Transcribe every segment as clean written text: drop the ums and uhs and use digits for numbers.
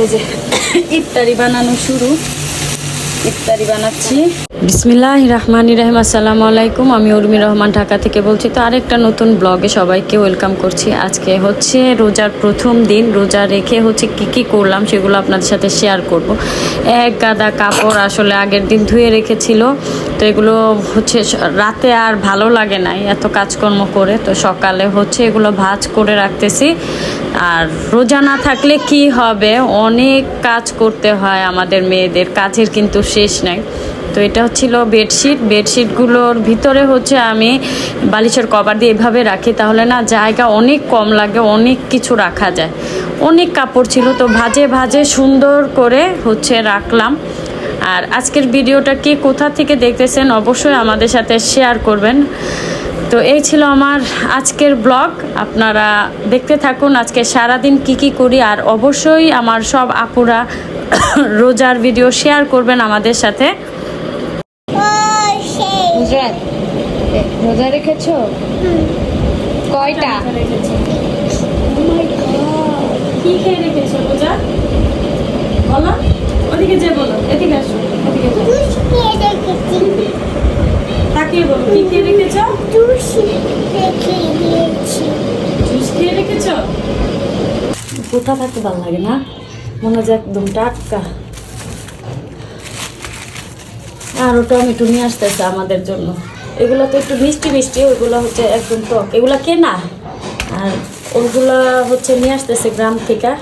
এই যে ইফতারি বানানো শুরু, ইফতারি বানাচ্ছি। বিসমিল্লাহির রহমানির রহিম। আসসালামু আলাইকুম, আমি উর্মি রহমান ঢাকা থেকে বলছি। তো আরেকটা নতুন ব্লগে সবাইকে ওয়েলকাম করছি। আজকে হচ্ছে রোজার প্রথম দিন, রোজা রেখে হচ্ছে কি করলাম সেগুলো আপনাদের সাথে শেয়ার করব। এক গাদা কাপড় আসলে আগের দিন ধুয়ে রেখেছিল, তো এগুলো হচ্ছে রাতে আর ভালো লাগে নাই এত কাজকর্ম করে, তো সকালে হচ্ছে এগুলো ভাঁজ করে রাখতেছি। আর রোজা না থাকলে কি হবে, অনেক কাজ করতে হয় আমাদের মেয়েদের, কাজের কিন্তু শেষ নাই। তো এটা হচ্ছিল বেডশিটগুলোর ভিতরে হচ্ছে আমি বালিশের কভার দিয়ে এভাবে রাখি, তাহলে না জায়গা অনেক কম লাগে, অনেক কিছু রাখা যায়। অনেক কাপড় ছিল, তো ভাজে ভাজে সুন্দর করে হচ্ছে রাখলাম। আর আজকের ভিডিওটা কে কোথা থেকে দেখতেছেন অবশ্যই আমাদের সাথে শেয়ার করবেন। তো এই ছিল আমার আজকের ব্লগ, আপনারা দেখতে থাকুন আজকে সারাদিন কি করি। আর অবশ্যই আমার সব আপুরা রোজার ভিডিও শেয়ার করবেন আমাদের সাথে। রোজা রেখেছো? কয়টা? কি খেয়ে রেখেছো রোজা? বলো, ওদিকে যে বলো, এদিকে আসো, ওদিকে তাকিয়ে বলো, কি খেয়ে রেখেছো? জুস খেয়ে রেখেছো? কোথা থাকতে ভালো লাগে না, মনে হয় একদম টাটকা। আরও টমেটো নিয়ে আসতেছে আমাদের জন্য। এগুলো তো একটু মিষ্টি মিষ্টি, ওইগুলো হচ্ছে একদম টক, এগুলো কেনা। আর ওইগুলো হচ্ছে নিয়ে আসতেছে গ্রাম থেকে।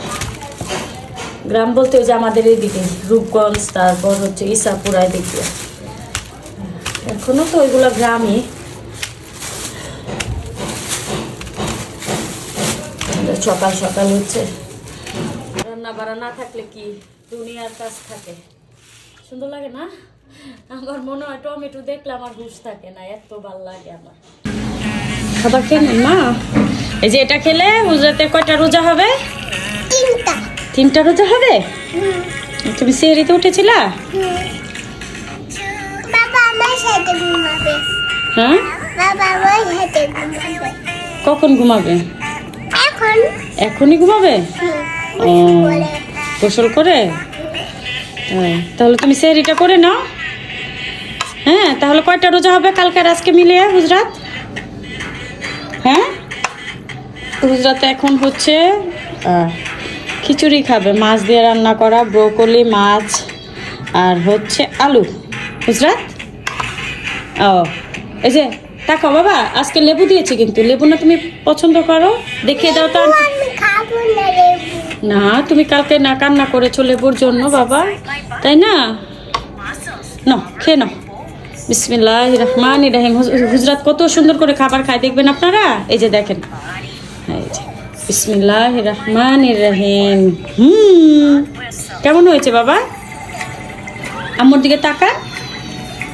গ্রাম বলতে ওই যে আমাদের এইদিকে রূপগঞ্জ, তারপর হচ্ছে ইসাপুরা এদিকে। এখনো তো ওইগুলো গ্রামই। সকাল সকাল হচ্ছে রান্না বাড়া না থাকলে কি দুনিয়ার কাজ থাকে, সুন্দর লাগে না? আমার মনে হয় টমেটো দেখলে আমার হুঁশ থাকে না, এত ভাল লাগে আমার। খাবার খেয়ে মা, এই যে এটা খেলে হুজরাতে কয়টা রোজা হবে? তিনটা রোজা হবে। তুমি সেহরিতে উঠেছিলা? হ্যাঁ, কখন ঘুমাবে? এখনই ঘুমাবে? গোসল করে? তাহলে তুমি সেহরিটা করে নাও। হ্যাঁ, তাহলে কয়টা রোজা হবে কালকে আর আজকে মিলিয়ে হুজরাত? হ্যাঁ, হুজরাতে এখন হচ্ছে খিচুড়ি খাবে, মাছ দিয়ে রান্না করা, ব্রোকলি, মাছ আর হচ্ছে আলু। হুজরাত ও এই যে তাকাও বাবা, আজকে লেবু দিয়েছি, কিন্তু লেবু না তুমি পছন্দ করো, দেখিয়ে দাও তো। না, তুমি কালকে না কান্না করেছো লেবুর জন্য বাবা, তাই না? নাও খেয়ে নাও। বিসমিল্লাহির রহমানির রহিম। হুজরাত কত সুন্দর করে খাবার খায়, দেখবেন আপনারা। এই যে দেখেন, এই যে বিসমিল্লাহির রহমানির রহিম। কেমন হয়েছে বাবা? আম্মুর দিকে তাকা,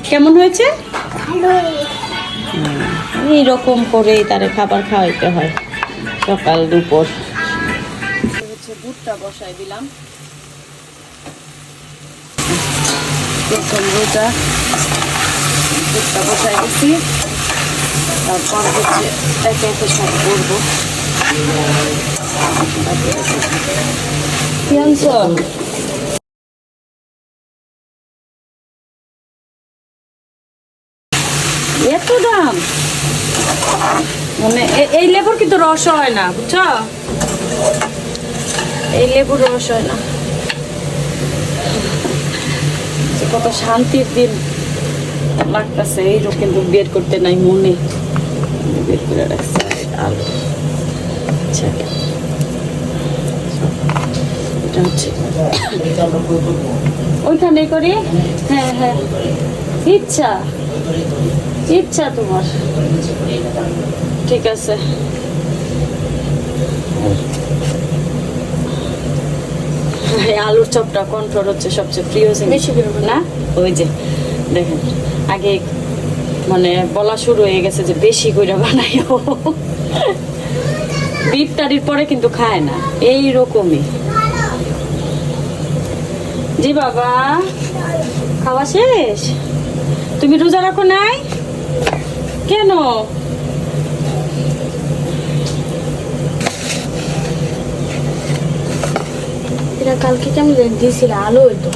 কেমন হয়েছে? এইরকম করেই তারে খাবার খাওয়াইতে হয়, সকাল দুপুর। হচ্ছে ভুট্টা বসাই দিলাম, প্রথম রোজা ভুট্টা বসাই দিচ্ছি, তারপর হচ্ছে একে একে সব করবো। কি আনছ? এত দাম? মানে এই লেবুর কিন্তু রস হয় না, বুঝছো? এই লেবুর রস হয় না। কত শান্তির দিন লাগতেছে, এইরকম কিন্তু বের করতে নাই মনে, বের করে রাখছে আলু। আচ্ছা, এটা হচ্ছে ওইখানে করি। হ্যাঁ হ্যাঁ, ইচ্ছা ইচ্ছা তোমার, ঠিক আছে। আলুর চপটা কন্ট্রোল হচ্ছে সবচেয়ে প্রিয় জিনিস না? ওই যে দেখেন, আগে মানে বলা শুরু হয়ে গেছে যে বেশি করে বানাইও। ইফতারির পরে কিন্তু খায় না, এই রকমই। জি বাবা, খাওয়া শেষ? তুমি রোজা রাখো নাই কেন? এটা কালকে কেমন দিয়েছিল আলো হইতো।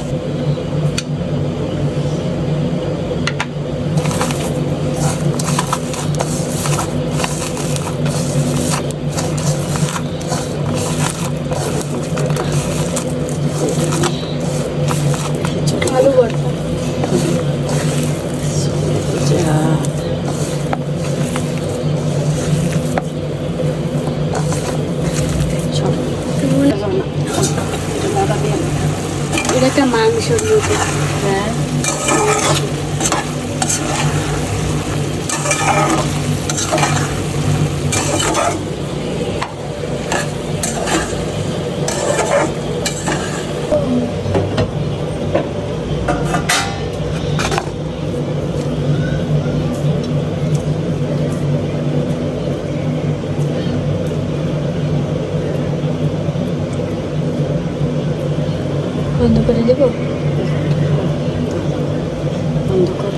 আলু ভর্তা এটা একটা মাংসের মতো। হ্যাঁ বন্ধ করে দেবো। বন্ধ কর।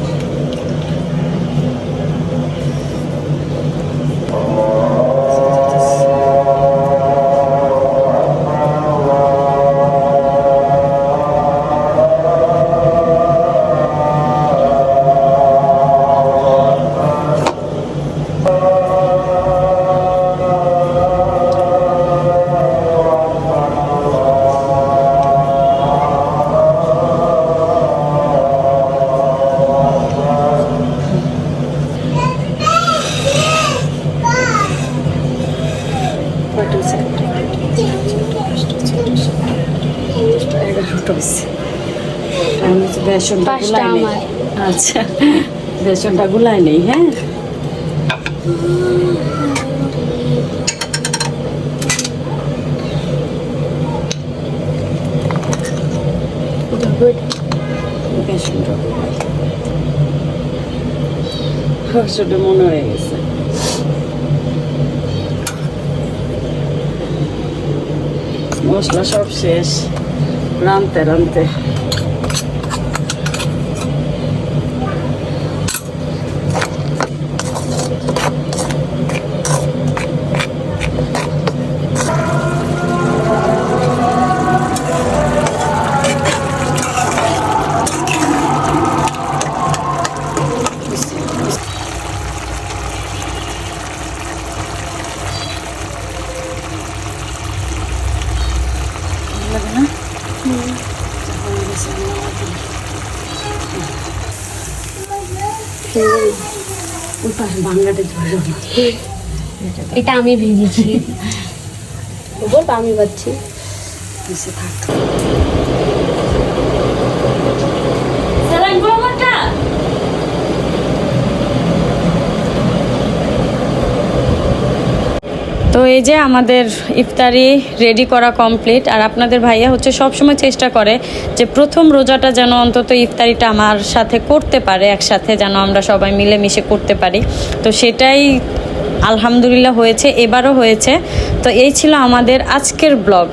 বেসনটা গুলাই নেই। আচ্ছা বেসনটা গুলাই নেই। হ্যাঁ বেসনটা ছোটো মনে হয়ে গেছে। মশলা সব শেষ রানতে রানতে। এটা আমি ভেজেছি। বল আমি বাচ্ছি থাক। তো এই যে আমাদের ইফতারি রেডি করা কমপ্লিট। আর আপনাদের ভাইয়া হচ্ছে সবসময় চেষ্টা করে যে প্রথম রোজাটা যেন অন্তত ইফতারিটা আমার সাথে করতে পারে, একসাথে যেন আমরা সবাই মিলেমিশে করতে পারি। তো সেটাই আলহামদুলিল্লাহ হয়েছে, এবারও হয়েছে। তো এই ছিল আমাদের আজকের ব্লগ।